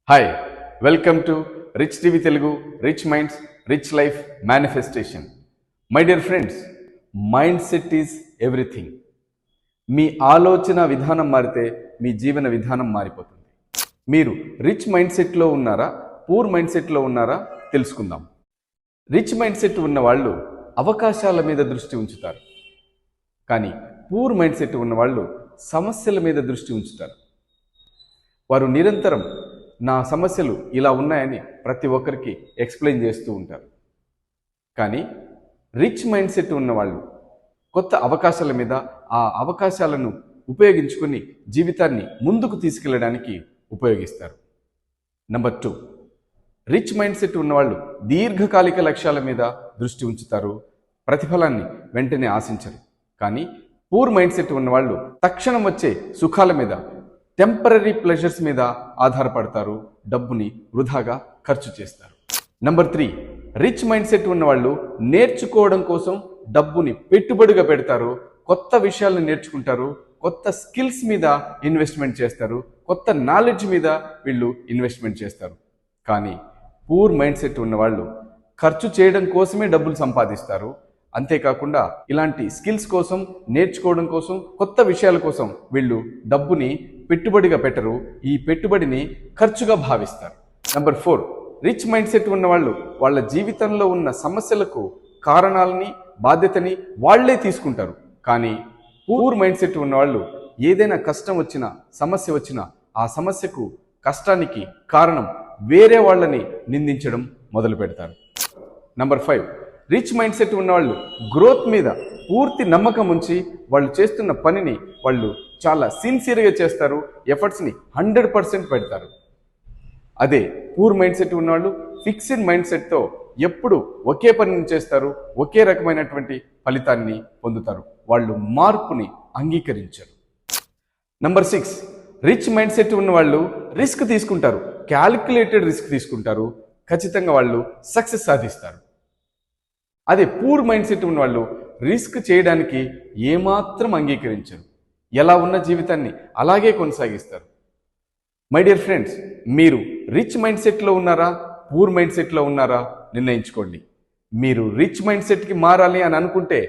Hi, welcome to Rich TV Telugu. Rich minds, rich life manifestation. My dear friends, mindset is everything. మీ ఆలోచన విధానం మారితే మీ జీవన విధానం మారిపోతుంది. మీరు రిచ్ మైండ్ సెట్లో ఉన్నారా, పూర్ మైండ్ సెట్లో ఉన్నారా తెలుసుకుందాం. రిచ్ మైండ్ సెట్ ఉన్న వాళ్ళు అవకాశాల మీద దృష్టి ఉంచుతారు, కానీ పూర్ మైండ్ సెట్ ఉన్న వాళ్ళు సమస్యల మీద దృష్టి ఉంచుతారు. వారు నిరంతరం నా సమస్యలు ఇలా ఉన్నాయని ప్రతి ఒక్కరికి ఎక్స్ప్లెయిన్ చేస్తూ ఉంటారు. కానీ రిచ్ మైండ్ సెట్ ఉన్నవాళ్ళు కొత్త అవకాశాల మీద, ఆ అవకాశాలను ఉపయోగించుకొని జీవితాన్ని ముందుకు తీసుకెళ్ళడానికి ఉపయోగిస్తారు. నెంబర్ 2, రిచ్ మైండ్ సెట్ ఉన్నవాళ్ళు దీర్ఘకాలిక లక్ష్యాల మీద దృష్టి ఉంచుతారు, ప్రతిఫలాన్ని వెంటనే ఆశించరు. కానీ పూర్ మైండ్ సెట్ ఉన్నవాళ్ళు తక్షణం వచ్చే సుఖాల మీద, టెంపరరీ ప్లెజర్స్ మీద ఆధారపడతారు, డబ్బుని వృధాగా ఖర్చు చేస్తారు. నెంబర్ 3, రిచ్ మైండ్ సెట్ ఉన్నవాళ్ళు నేర్చుకోవడం కోసం డబ్బుని పెట్టుబడిగా పెడతారు, కొత్త విషయాలను నేర్చుకుంటారు, కొత్త స్కిల్స్ మీద ఇన్వెస్ట్మెంట్ చేస్తారు, కొత్త నాలెడ్జ్ మీద వీళ్ళు ఇన్వెస్ట్మెంట్ చేస్తారు. కానీ పూర్ మైండ్ సెట్ ఉన్నవాళ్ళు ఖర్చు చేయడం కోసమే డబ్బులు సంపాదిస్తారు. అంతేకాకుండా ఇలాంటి స్కిల్స్ కోసం, నేర్చుకోవడం కోసం, కొత్త విషయాల కోసం వీళ్ళు డబ్బుని పెట్టుబడిగా పెట్టరు, ఈ పెట్టుబడిని ఖర్చుగా భావిస్తారు. నెంబర్ 4, రిచ్ మైండ్ సెట్ ఉన్నవాళ్ళు వాళ్ళ జీవితంలో ఉన్న సమస్యలకు కారణాలని, బాధ్యతని వాళ్లే తీసుకుంటారు. కానీ పూర్ మైండ్ సెట్ ఉన్నవాళ్ళు ఏదైనా కష్టం వచ్చినా, సమస్య వచ్చినా ఆ సమస్యకు, కష్టానికి కారణం వేరే వాళ్ళని నిందించడం మొదలు పెడతారు. నెంబర్ 5, రిచ్ మైండ్ సెట్ ఉన్నవాళ్ళు గ్రోత్ మీద పూర్తి నమ్మకం ఉంచి వాళ్ళు చేస్తున్న పనిని వాళ్ళు చాలా సిన్సియర్గా చేస్తారు, ఎఫర్ట్స్ని 100% పెడతారు. అదే పూర్ మైండ్ సెట్ ఉన్నవాళ్ళు ఫిక్స్డ్ మైండ్ సెట్తో ఎప్పుడు ఒకే పనిని చేస్తారు, ఒకే రకమైనటువంటి ఫలితాన్ని పొందుతారు, వాళ్ళు మార్పుని అంగీకరించరు. నెంబర్ 6, రిచ్ మైండ్ సెట్ ఉన్న వాళ్ళు రిస్క్ తీసుకుంటారు, క్యాలిక్యులేటెడ్ రిస్క్ తీసుకుంటారు, ఖచ్చితంగా వాళ్ళు సక్సెస్ సాధిస్తారు. అదే పూర్ మైండ్ సెట్ ఉన్న వాళ్ళు రిస్క్ చేయడానికి ఏమాత్రం అంగీకరించరు, ఎలా ఉన్న జీవితాన్ని అలాగే కొనసాగిస్తారు. మై డియర్ ఫ్రెండ్స్, మీరు రిచ్ మైండ్ సెట్లో ఉన్నారా, పూర్ మైండ్ సెట్లో ఉన్నారా నిర్ణయించుకోండి. మీరు రిచ్ మైండ్ సెట్కి మారాలి అని అనుకుంటే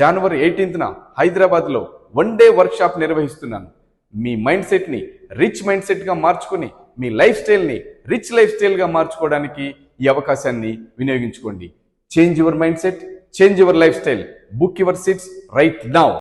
జనవరి 18న హైదరాబాద్లో 1 డే వర్క్షాప్ నిర్వహిస్తున్నాను. మీ మైండ్ సెట్ని రిచ్ మైండ్ సెట్గా మార్చుకొని మీ లైఫ్ స్టైల్ని రిచ్ లైఫ్ స్టైల్గా మార్చుకోవడానికి ఈ అవకాశాన్ని వినియోగించుకోండి. Change your mindset, change your lifestyle. Book your seats right now.